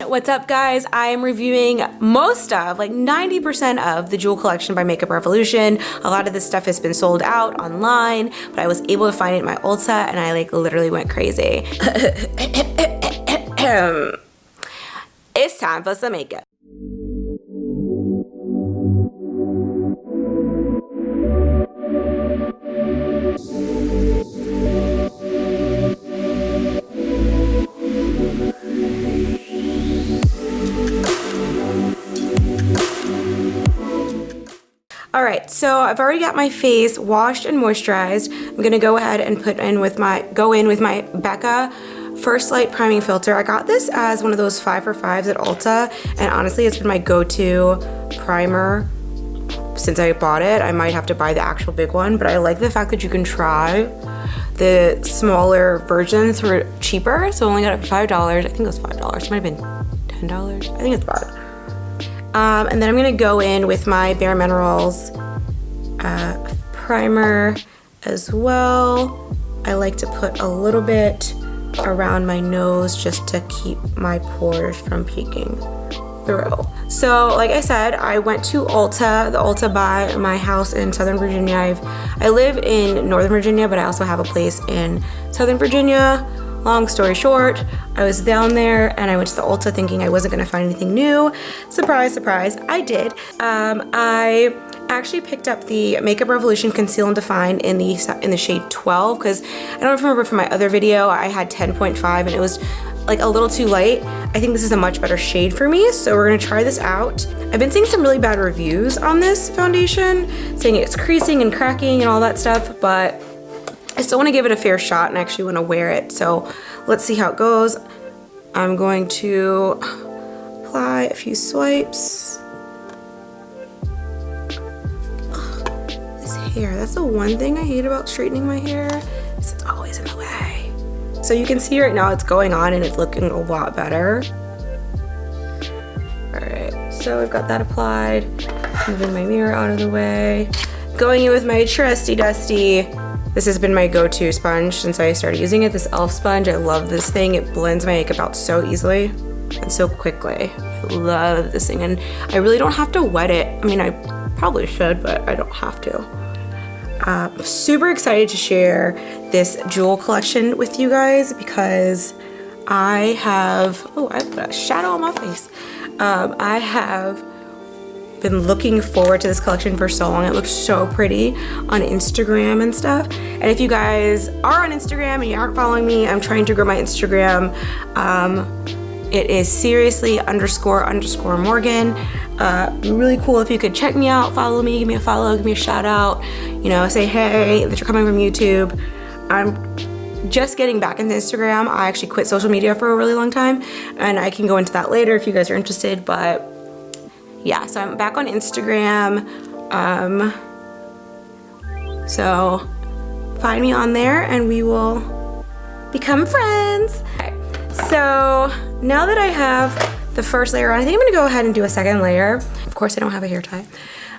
What's up, guys? I am reviewing most of, like 90% of the Jewel collection by Makeup Revolution. A lot of this stuff has been sold out online, but I was able to find it in my Ulta and I like literally went crazy. It's time for some makeup. Alright, so I've already got my face washed and moisturized. I'm gonna go ahead and go in with my Becca First Light Priming Filter. I got this as one of those 5 for 5s at Ulta, and honestly it's been my go-to primer since I bought it. I might have to buy the actual big one, but I like the fact that you can try the smaller versions for cheaper. So I only got it for $5. I think it was $5. It might have been $10. I think it's about it. And then I'm gonna go in with my Bare Minerals primer as well. I like to put a little bit around my nose just to keep my pores from peeking through. So like I said, I went to Ulta, the Ulta by my house in Southern Virginia. I live in Northern Virginia, but I also have a place in Southern Virginia. Long story short, I was down there and I went to the Ulta thinking I wasn't gonna find anything new. Surprise, surprise, I did. I actually picked up the Makeup Revolution Conceal and Define in the shade 12 because I don't remember from my other video, I had 10.5 and it was like a little too light. I think this is a much better shade for me, so we're gonna try this out. I've been seeing some really bad reviews on this foundation, saying it's creasing and cracking and all that stuff, but I still want to give it a fair shot and I actually want to wear it. So let's see how it goes. I'm going to apply a few swipes. Ugh, this hair, that's the one thing I hate about straightening my hair, is it's always in the way. So you can see right now it's going on and it's looking a lot better. All right, so I've got that applied. Moving my mirror out of the way. Going in with my trusty dusty. This has been my go-to sponge since I started using it, this e.l.f. sponge. I love this thing. It blends my makeup out so easily and so quickly. I love this thing, and I really don't have to wet it. I mean, I probably should, but I don't have to. I'm super excited to share this Jewel collection with you guys because I have, oh, I put a shadow on my face. I have been looking forward to this collection for so long. It looks so pretty on Instagram and stuff. And if you guys are on Instagram and you aren't following me, I'm trying to grow my Instagram. It is seriously __ Morgan. Really cool if you could check me out, follow me, give me a follow, give me a shout out, you know, say hey, that you're coming from YouTube. I'm just getting back into Instagram. I actually quit social media for a really long time and I can go into that later if you guys are interested, but yeah, so I'm back on Instagram. So find me on there and we will become friends. Okay, so now that I have the first layer on, I think I'm gonna go ahead and do a second layer. Of course, I don't have a hair tie.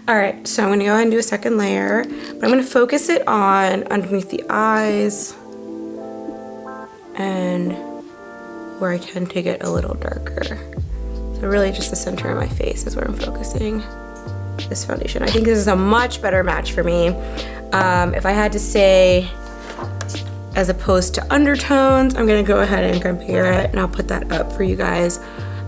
All right, so I'm gonna go ahead and do a second layer, but I'm gonna focus it on underneath the eyes and where I tend to get a little darker. So really just the center of my face is where I'm focusing this foundation. I think this is a much better match for me. If I had to say, as opposed to undertones, I'm gonna go ahead and compare it and I'll put that up for you guys,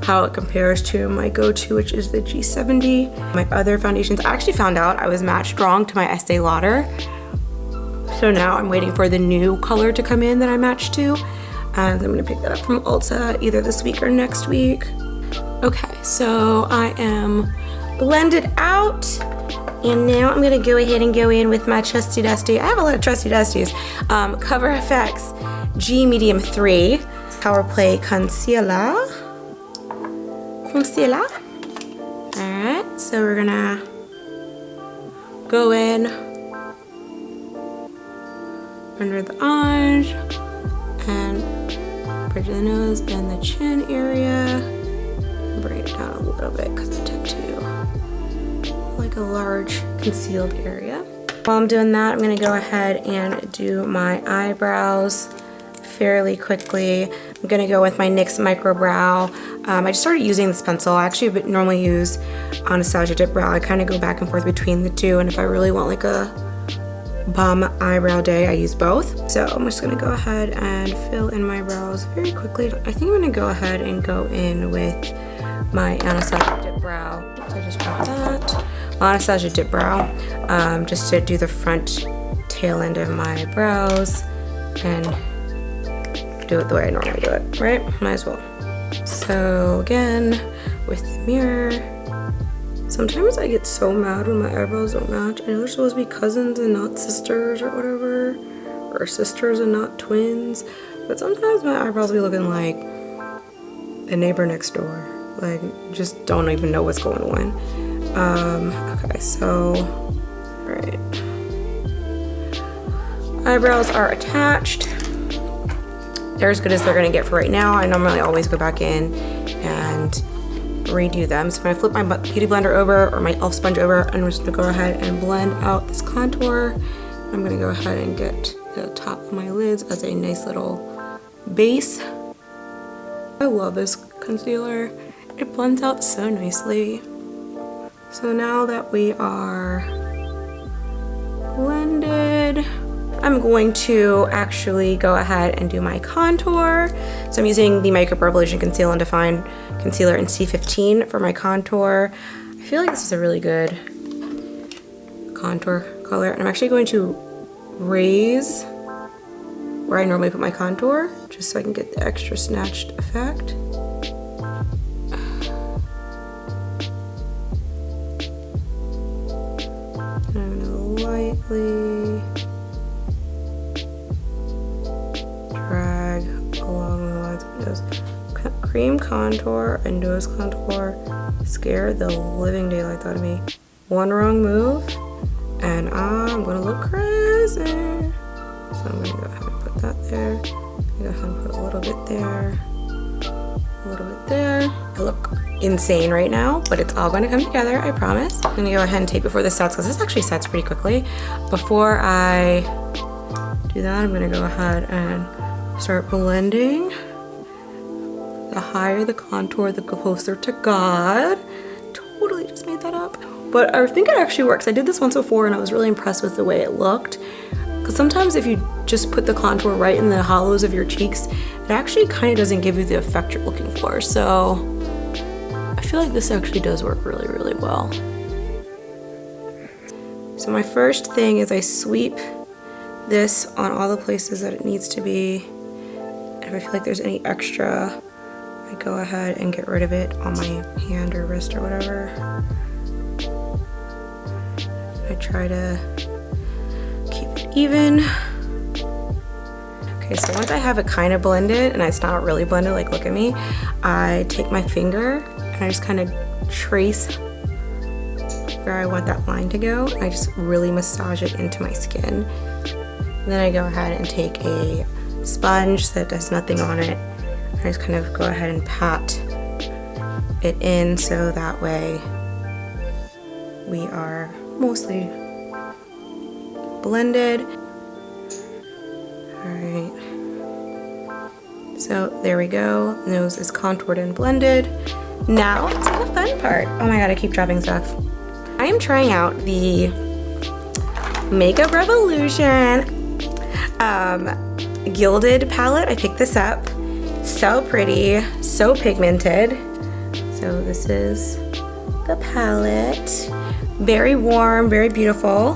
how it compares to my go-to, which is the G70. My other foundations, I actually found out I was matched wrong to my Estee Lauder. So now I'm waiting for the new color to come in that I matched to. And I'm gonna pick that up from Ulta either this week or next week. Okay, so I am blended out, and now I'm gonna go ahead and go in with my trusty dusty. I have a lot of trusty dusties. Cover FX G Medium 3 Power Play Concealer. All right, so we're gonna go in under the eyes and bridge of the nose and the chin area. Bring it down a little bit because I took too like a large concealed area. While I'm doing that, I'm gonna go ahead and do my eyebrows fairly quickly. I'm gonna go with my NYX Micro Brow. I just started using this pencil. I actually normally use Anastasia Dip Brow. I kind of go back and forth between the two, and if I really want like a bomb eyebrow day, I use both. So I'm just gonna go ahead and fill in my brows very quickly. I think I'm gonna go ahead and go in with my Anastasia Dip Brow. So I just dropped that. Anastasia Dip Brow, just to do the front tail end of my brows and do it the way I normally do it, right? Might as well. So again, with the mirror, sometimes I get so mad when my eyebrows don't match. I know they're supposed to be cousins and not sisters or whatever, or sisters and not twins, but sometimes my eyebrows be looking like the neighbor next door. Like, just don't even know what's going on. Okay, so, all right. Eyebrows are attached. They're as good as they're gonna get for right now. I normally always go back in and redo them. So I'm gonna flip my beauty blender over, or my elf sponge over, and I'm just gonna go ahead and blend out this contour. I'm gonna go ahead and get the top of my lids as a nice little base. I love this concealer. It blends out so nicely. So now that we are blended, I'm going to actually go ahead and do my contour. So I'm using the Makeup Revolution Conceal and Define Concealer in C15 for my contour. I feel like this is a really good contour color. And I'm actually going to raise where I normally put my contour, just so I can get the extra snatched effect. And I'm gonna lightly drag along the lines of my nose. Cream contour and nose contour scare the living daylights out of me. One wrong move and I'm gonna look crazy. So I'm gonna go ahead and put that there. I'm gonna go ahead and put a little bit there, a little bit there. I look insane right now, but it's all gonna come together, I promise. I'm gonna go ahead and tape before this sets, because this actually sets pretty quickly. Before I do that, I'm gonna go ahead and start blending. The higher the contour, the closer to God. Totally just made that up. But I think it actually works. I did this once before and I was really impressed with the way it looked. Because sometimes if you just put the contour right in the hollows of your cheeks, it actually kind of doesn't give you the effect you're looking for. So I feel like this actually does work really, really well. So my first thing is I sweep this on all the places that it needs to be. And if I feel like there's any extra, I go ahead and get rid of it on my hand or wrist or whatever. I try to keep it even. Okay, so once I have it kind of blended, and it's not really blended, like look at me, I take my finger and I just kind of trace where I want that line to go. I just really massage it into my skin. And then I go ahead and take a sponge that does nothing on it. I just kind of go ahead and pat it in so that way we are mostly blended. Alright. So there we go. Nose is contoured and blended. Now it's the fun part. Oh my god, I keep dropping stuff. I am trying out the Makeup Revolution Gilded palette. I picked this up. So pretty, so pigmented. So this is the palette. Very warm, very beautiful.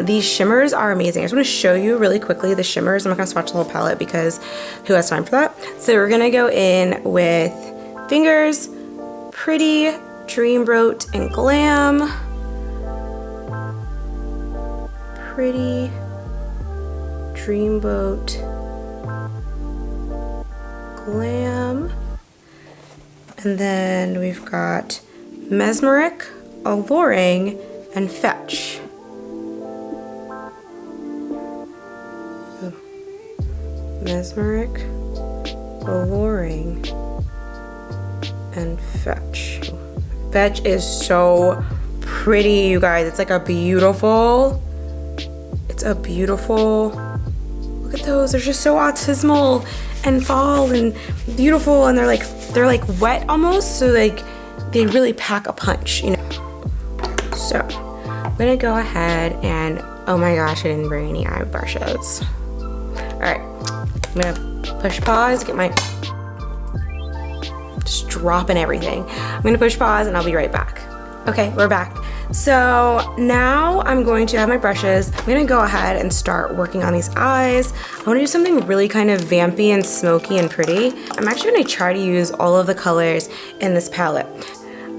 These shimmers are amazing. I just want to show you really quickly the shimmers. I'm not going to swatch the whole palette because who has time for that? So we're going to go in with Fingers, Pretty, Dreamboat, and Glam. Pretty, Dreamboat, Glam. And then we've got Mesmeric, Alluring, and Fetch. Mesmeric, Alluring, and Fetch. Fetch is so pretty, you guys. It's like a beautiful, look at those, they're just so autismal. and fall and beautiful, and they're like wet almost, so like they really pack a punch, you know. So I'm gonna go ahead and, oh my gosh, I didn't bring any eye brushes. All right, I'm gonna push pause, get my, just dropping everything. I'm gonna push pause and I'll be right back. Okay, we're back. So now I'm going to have my brushes. I'm gonna go ahead and start working on these eyes. I wanna do something really kind of vampy and smoky and pretty. I'm actually gonna try to use all of the colors in this palette.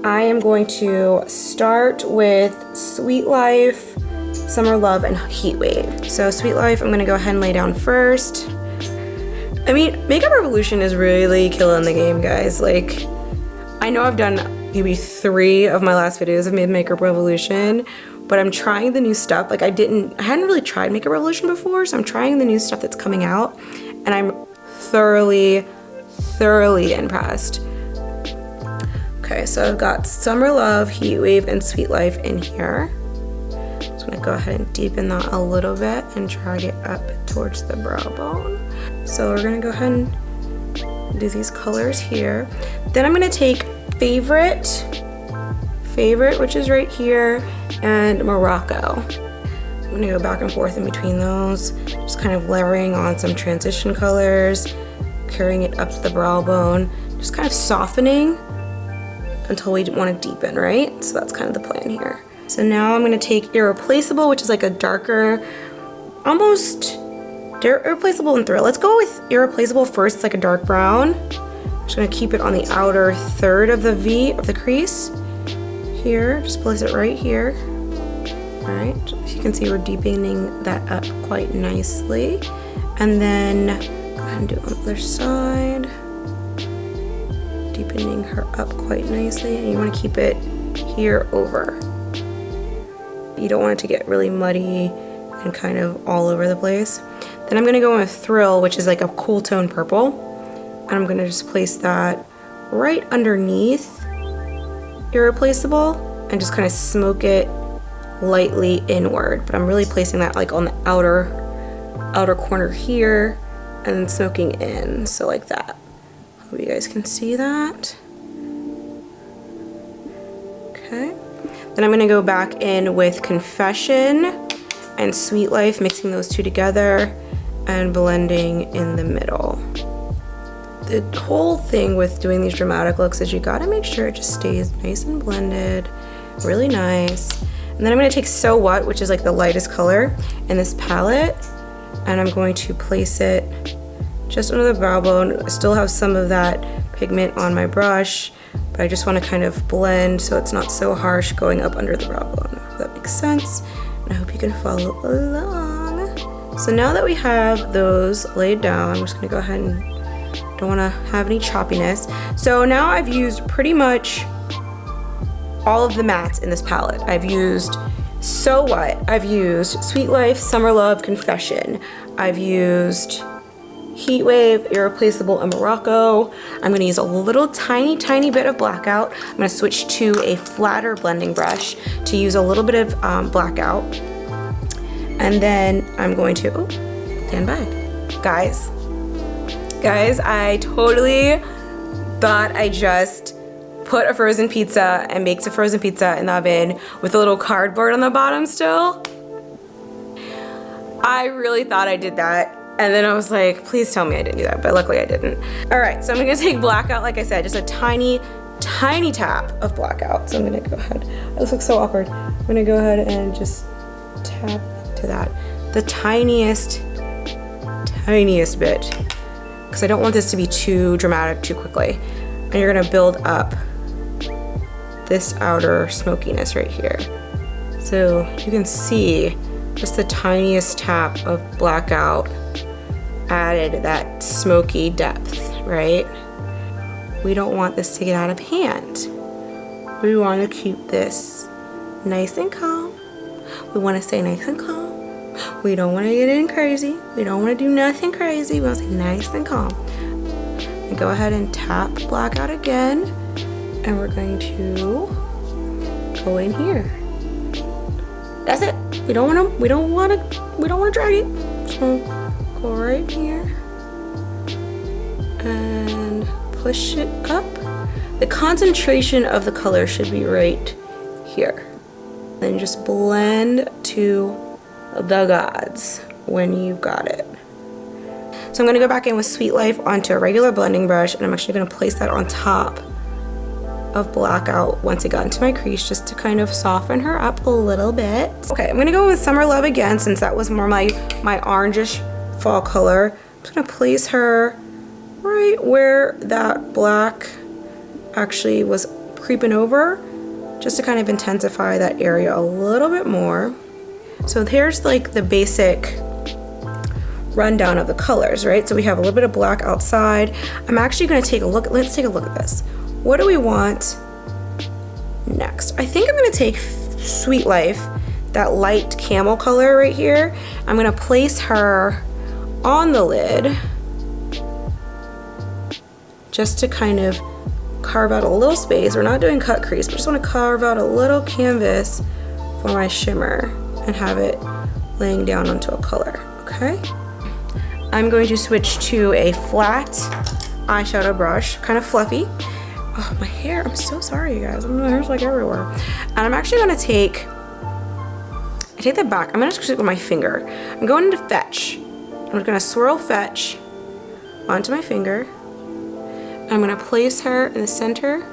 I am going to start with Sweet Life, Summer Love, and Heat Wave. So Sweet Life, I'm gonna go ahead and lay down first. I mean, Makeup Revolution is really killing the game, guys. Like, I know I've done maybe 3 of my last videos of Makeup Revolution, but I'm trying the new stuff. Like, I hadn't really tried Makeup Revolution before, so I'm trying the new stuff that's coming out, and I'm thoroughly impressed. Okay, so I've got Summer Love, Heat Wave, and Sweet Life in here. Just gonna go ahead and deepen that a little bit and drag it up towards the brow bone. So we're gonna go ahead and do these colors here. Then I'm gonna take Favorite, which is right here, and Morocco. I'm gonna go back and forth in between those, just kind of layering on some transition colors, carrying it up to the brow bone, just kind of softening until we want to deepen, right? So that's kind of the plan here. So now I'm gonna take Irreplaceable, which is like a darker, almost Irreplaceable and Thrill. Let's go with Irreplaceable first. It's like a dark brown. I'm just gonna keep it on the outer third of the V of the crease here. Just place it right here. All right, as you can see, we're deepening that up quite nicely. And then go ahead and do it on the other side. Deepening her up quite nicely, and you want to keep it here over. You don't want it to get really muddy and kind of all over the place. Then I'm going to go with Thrill, which is like a cool tone purple, and I'm going to just place that right underneath Irreplaceable and just kind of smoke it lightly inward. But I'm really placing that like on the outer corner here and smoking in, so like that. Hope you guys can see that. Okay. Then I'm gonna go back in with Confession and Sweet Life, mixing those two together and blending in the middle. The whole thing with doing these dramatic looks is you gotta make sure it just stays nice and blended, really nice. And then I'm gonna take So What, which is like the lightest color in this palette, and I'm going to place it just under the brow bone. I still have some of that pigment on my brush, but I just want to kind of blend so it's not so harsh going up under the brow bone, if that makes sense. And I hope you can follow along. So now that we have those laid down, I'm just going to go ahead and don't want to have any choppiness. So now I've used pretty much all of the mattes in this palette. I've used So What, I've used Sweet Life, Summer Love, Confession, I've used Heat Wave, Irreplaceable, and Morocco. I'm gonna use a little tiny bit of Blackout. I'm gonna switch to a flatter blending brush to use a little bit of Blackout. And then I'm going to, oh, stand by. Guys, I totally thought I just put a frozen pizza and baked a frozen pizza in the oven with a little cardboard on the bottom still. I really thought I did that. And then I was like, please tell me I didn't do that, but luckily I didn't. All right, so I'm gonna take Blackout, like I said, just a tiny tap of Blackout. So I'm gonna go ahead, this looks so awkward. I'm gonna go ahead and just tap to that. The tiniest bit, because I don't want this to be too dramatic too quickly. And you're gonna build up this outer smokiness right here. So you can see just the tiniest tap of Blackout added that smoky depth, right? We don't want this to get out of hand. We want to keep this nice and calm. We want to stay nice and calm. We don't want to get in crazy. We don't want to do nothing crazy. We want to stay nice and calm. And go ahead and tap Blackout again, and we're going to go in here. That's it. We don't want to drag it. So go right here. and push it up. The concentration of the color should be right here. Then just blend to the gods when you've got it. So I'm gonna go back in with Sweet Life onto a regular blending brush, and I'm actually gonna place that on top of Blackout once it got into my crease, just to kind of soften her up a little bit. Okay, I'm gonna go with Summer Love again, since that was more my orangish fall color. I'm just gonna place her right where that black actually was creeping over, just to kind of intensify that area a little bit more. So here's like the basic rundown of the colors, right? So we have a little bit of black outside. I'm actually gonna take a look, let's take a look at this. What do we want next? I think I'm gonna take Sweet Life, that light camel color right here. I'm gonna place her on the lid just to kind of carve out a little space. We're not doing cut crease, but just wanna carve out a little canvas for my shimmer and have it laying down onto a color, okay? I'm going to switch to a flat eyeshadow brush, kind of fluffy. Oh, my hair, I'm so sorry, you guys. My hair's like everywhere. And I'm actually gonna take the back. I'm gonna just with my finger. I'm going into Fetch. I'm just gonna swirl Fetch onto my finger. I'm gonna place her in the center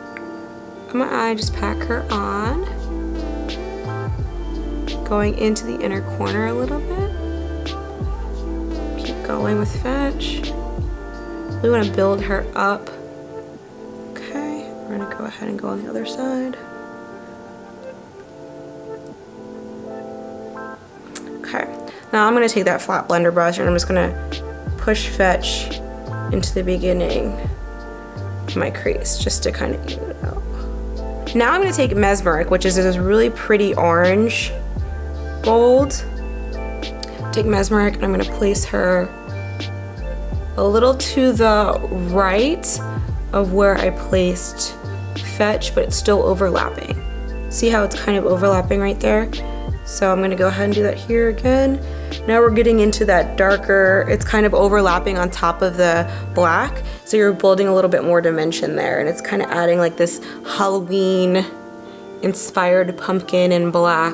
of my eye, just pack her on. Going into the inner corner a little bit. Keep going with Fetch. We want to build her up. Okay, we're gonna go ahead and go on the other side. Okay, now I'm gonna take that flat blender brush and I'm just gonna push Fetch into the beginning of my crease just to kind of even it out. Now I'm gonna take Mesmeric, which is this really pretty orange gold. Take Mesmeric and I'm gonna place her a little to the right of where I placed Fetch, but it's still overlapping. See how it's kind of overlapping right there? So I'm gonna go ahead and do that here again. Now we're getting into that darker, it's kind of overlapping on top of the black, so you're building a little bit more dimension there, and it's kind of adding like this Halloween inspired pumpkin and black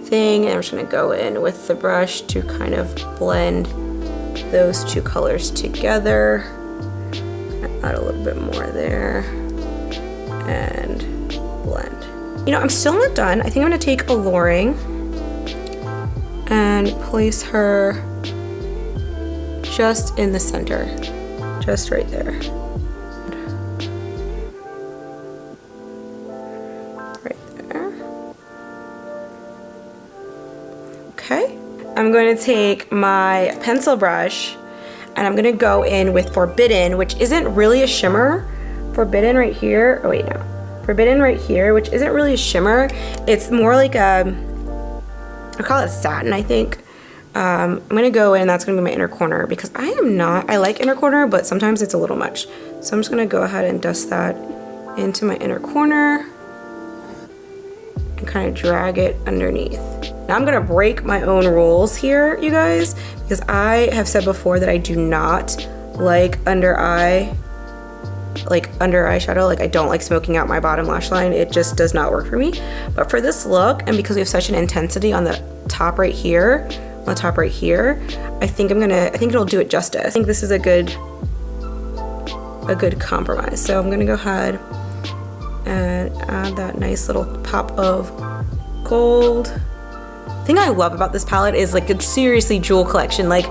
thing. And I'm just gonna go in with the brush to kind of blend those two colors together. Add a little bit more there and blend. You know, I'm still not done. I think I'm gonna take Alluring and place her just in the center, just right there. Okay, I'm going to take my pencil brush and I'm gonna go in with Forbidden, which isn't really a shimmer. Forbidden right here, oh wait, no. Forbidden right here, which isn't really a shimmer. It's more like a, I call it satin, I think. I'm gonna go in, that's gonna be my inner corner, because I like inner corner, but sometimes it's a little much. So I'm just gonna go ahead and dust that into my inner corner and kind of drag it underneath. Now I'm gonna break my own rules here, you guys, because I have said before that I do not like under eyeshadow. Like, I don't like smoking out my bottom lash line. It just does not work for me. But for this look, and because we have such an intensity on the top right here, I think it'll do it justice. I think this is a good compromise. So I'm gonna go ahead and add that nice little pop of gold. The thing I love about this palette is like it's seriously jewel collection. Like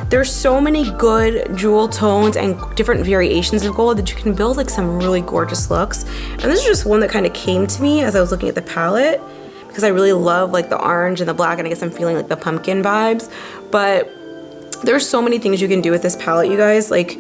there's so many good jewel tones and different variations of gold that you can build like some really gorgeous looks. And this is just one that kind of came to me as I was looking at the palette, because I really love like the orange and the black, and I guess I'm feeling like the pumpkin vibes. But there's so many things you can do with this palette, you guys. Like,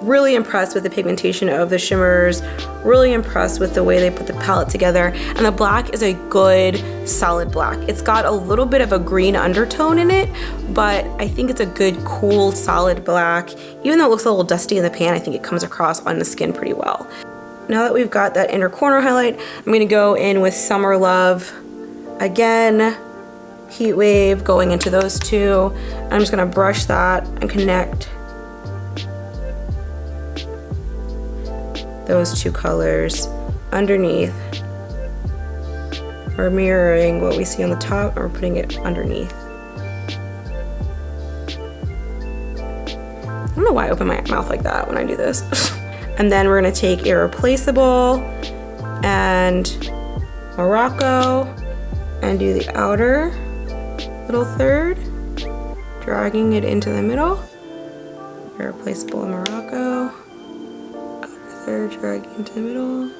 really impressed with the pigmentation of the shimmers, really impressed with the way they put the palette together. And the black is a good solid black. It's got a little bit of a green undertone in it, but I think it's a good cool solid black. Even though it looks a little dusty in the pan, I think it comes across on the skin pretty well. Now that we've got that inner corner highlight, I'm gonna go in with Summer Love again, Heat Wave, going into those two. I'm just gonna brush that and connect those two colors underneath. We're mirroring what we see on the top, and we're putting it underneath. I don't know why I open my mouth like that when I do this. And then we're gonna take Irreplaceable and Morocco and do the outer little third, dragging it into the middle. Irreplaceable and Morocco. Outer third, dragging into the middle.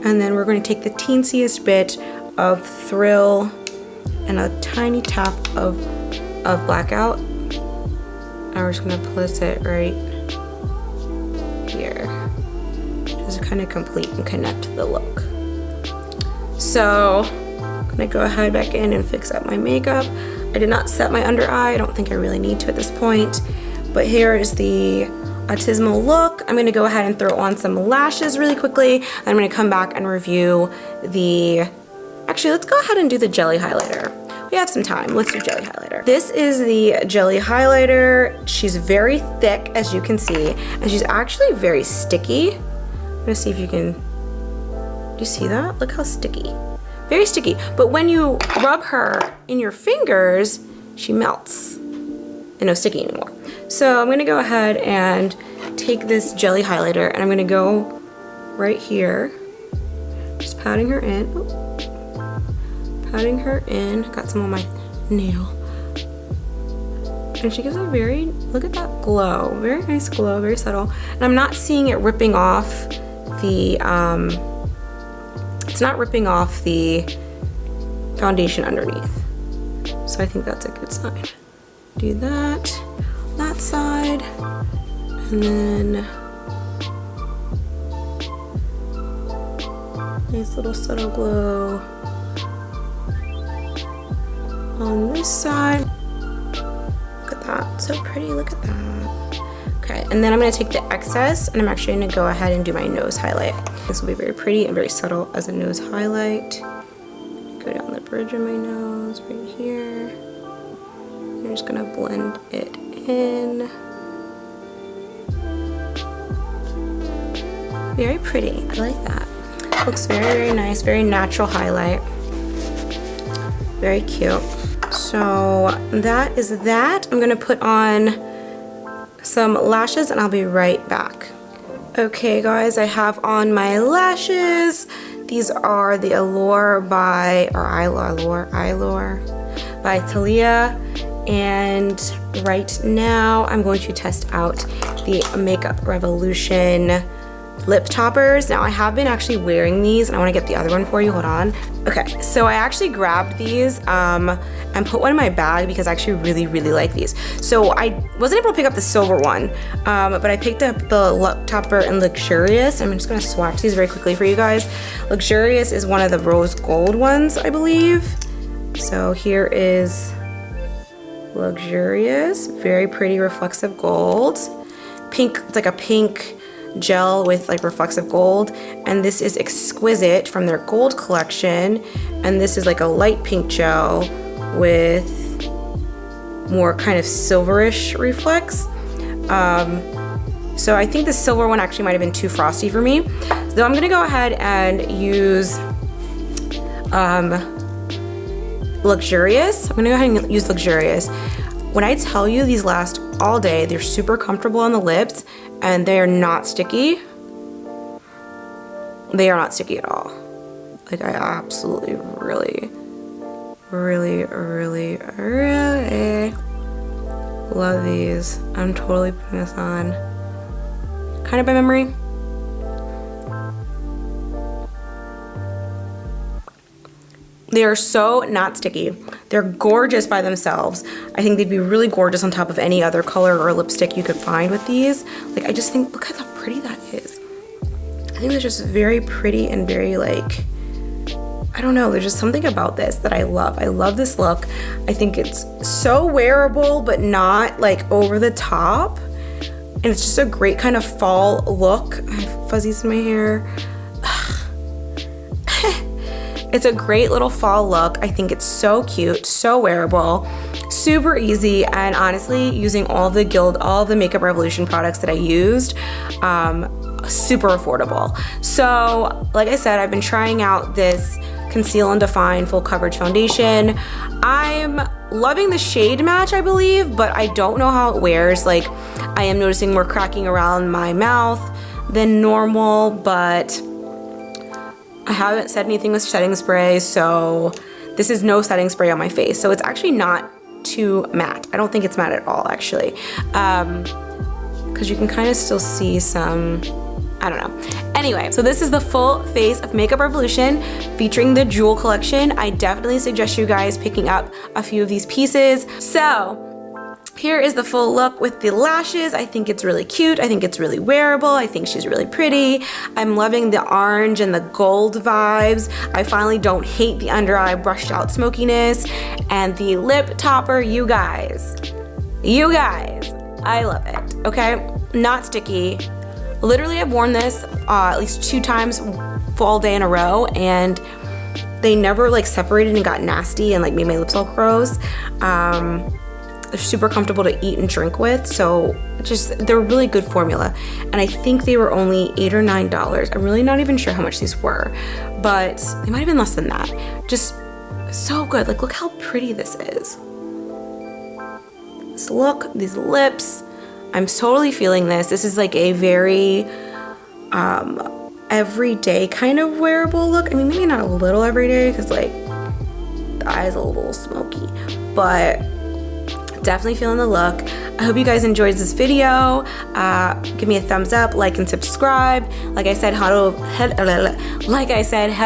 And then we're going to take the teensiest bit of Thrill and a tiny tap of Blackout. And we're just going to place it right here. Just to kind of complete and connect the look. So I'm going to go ahead back in and fix up my makeup. I did not set my under eye. I don't think I really need to at this point. But here is the Autismal look. I'm gonna go ahead and throw on some lashes really quickly. I'm gonna come back and review actually, let's go ahead and do the jelly highlighter. We have some time, let's do jelly highlighter. This is the jelly highlighter. She's very thick, as you can see, and she's actually very sticky. I'm gonna see if you can, do you see that? Look how sticky. Very sticky, but when you rub her in your fingers, she melts and no sticky anymore. So I'm gonna go ahead and take this jelly highlighter and I'm gonna go right here, just patting her in. Patting her in, got some on my nail. And she gives a very, look at that glow, very nice glow, very subtle. And I'm not seeing it ripping off the, it's not ripping off the foundation underneath. So I think that's a good sign. Do that side, and then nice little subtle glow on this side. Look at that, so pretty, look at that. Okay, and then I'm gonna take the excess and I'm actually gonna go ahead and do my nose highlight. This will be very pretty and very subtle as a nose highlight. Go down the bridge of my nose right here. I'm just gonna blend it in. Very pretty, I like that. Looks very, very nice, very natural highlight. Very cute. So that is that. I'm gonna put on some lashes and I'll be right back. Okay guys, I have on my lashes. These are the Allure by Thalia. And right now I'm going to test out the Makeup Revolution lip toppers. Now I have been actually wearing these and I want to get the other one for you, hold on. Okay, so I actually grabbed these and put one in my bag because I actually really like these. So I wasn't able to pick up the silver one, but I picked up the lip topper in Luxurious. I'm just gonna swatch these very quickly for you guys. Luxurious is one of the rose gold ones, I believe. So here is Luxurious, very pretty reflexive gold. Pink, it's like a pink gel with like reflexive gold. And this is Exquisite from their gold collection. And this is like a light pink gel with more kind of silverish reflex. So I think the silver one actually might have been too frosty for me. So I'm gonna go ahead and use Luxurious. I'm gonna go ahead and use Luxurious. When I tell you these last all day, they're super comfortable on the lips and they are not sticky. They are not sticky at all. Like I absolutely really love these. I'm totally putting this on kind of by memory. They are so not sticky. They're gorgeous by themselves. I think they'd be really gorgeous on top of any other color or lipstick you could find with these. Like I just think, look at how pretty that is. I think they're just very pretty and very like, I don't know, there's just something about this that I love. I love this look. I think it's so wearable, but not like over the top. And it's just a great kind of fall look. I have fuzzies in my hair. It's a great little fall look. I think it's so cute, so wearable, super easy, and honestly, using all the Makeup Revolution products that I used, super affordable. So like I said, I've been trying out this Conceal and Define Full Coverage Foundation. I'm loving the shade match, I believe, but I don't know how it wears. Like, I am noticing more cracking around my mouth than normal, but I haven't said anything with setting spray, so this is no setting spray on my face. So it's actually not too matte. I don't think it's matte at all, actually. Because you can kind of still see some, I don't know. Anyway, so this is the full face of Makeup Revolution featuring the Jewel collection. I definitely suggest you guys picking up a few of these pieces. So here is the full look with the lashes. I think it's really cute. I think it's really wearable. I think she's really pretty. I'm loving the orange and the gold vibes. I finally don't hate the under eye brushed out smokiness. And the lip topper, you guys, I love it, okay? Not sticky. Literally, I've worn this at least 2 times all day in a row, and they never like separated and got nasty and like made my lips all gross. They're super comfortable to eat and drink with, so they're a really good formula. And I think they were only $8 or $9. I'm really not even sure how much these were, but they might have been less than that. Just so good. Like, look how pretty this is. This look, these lips. I'm totally feeling this. This is like a very everyday kind of wearable look. I mean, maybe not a little everyday because like the eye's a little smoky, but definitely feeling the look. I hope you guys enjoyed this video. Give me a thumbs up, like, and subscribe. Like I said, head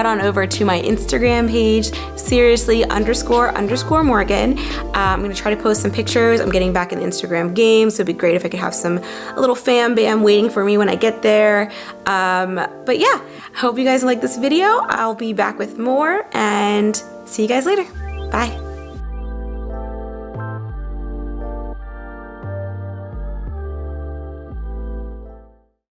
on over to my Instagram page, seriously__Morgan. I'm gonna try to post some pictures. I'm getting back in the Instagram game, so it'd be great if I could have a little fam bam waiting for me when I get there. But yeah, I hope you guys like this video. I'll be back with more, and see you guys later. Bye.